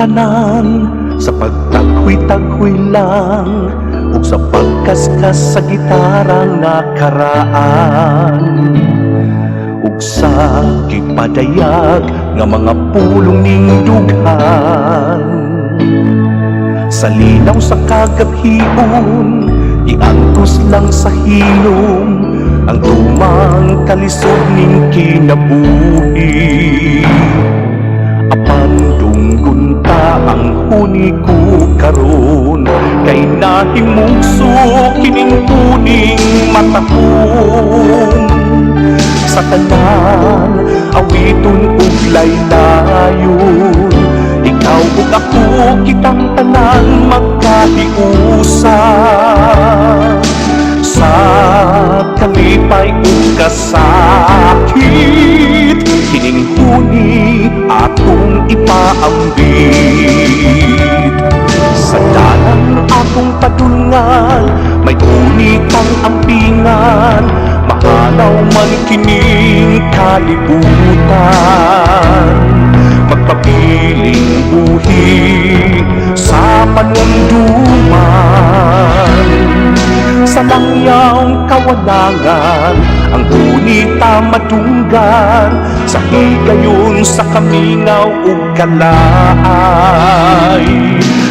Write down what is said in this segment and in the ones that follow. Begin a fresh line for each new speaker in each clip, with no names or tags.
tanan sa pagtaghoy-taghoy lang ug sa pagkaskas sa gitarang nakaraan ug sa gipadayag nga mga pulong ning dughan sa linaw sa kagabhion iantos lang sa hilom ang tumang kalisod ning kinabuhi apan dunggunta ang huni ko karon kay nahimugso kining puning matahong sa tanan awiton ug laylayon ikaw ug ako kitang tanan magkahiusa sa kalipay ug kasakit kining huni akong ipaambit sa dalan akong padulngan may huni kang ampingan mahalaw man kining kalibutan magpapiling buhi sa panunduman sa langyang kawalangan ang unita madunggan sa higayon sa kaminaw ug kalaay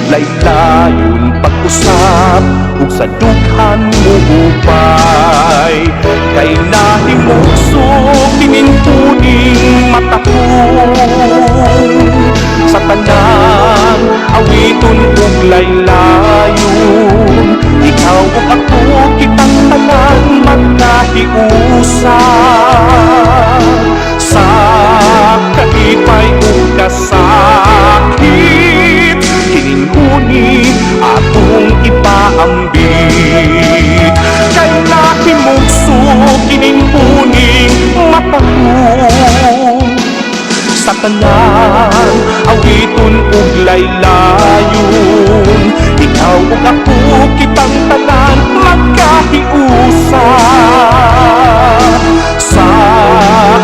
laylayon pag-usap ug sa dughan mo upay kay nahimugso kining puning matahong sa tanan awiton ug laylayon ikaw ug ako kitang tanan magkahiusa sa kalipay ug kasakit kining huni atong ipaambit kay nahimugso kining puning matahong sa tanan awiton ug laylayon ikaw ug ako kitang tanan magkahiusa sa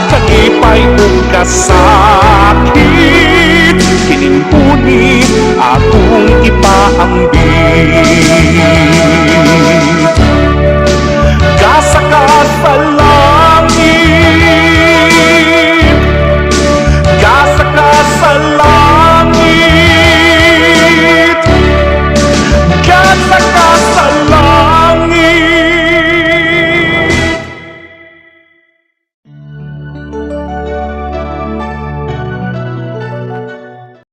kalipay ug kasakit kining huni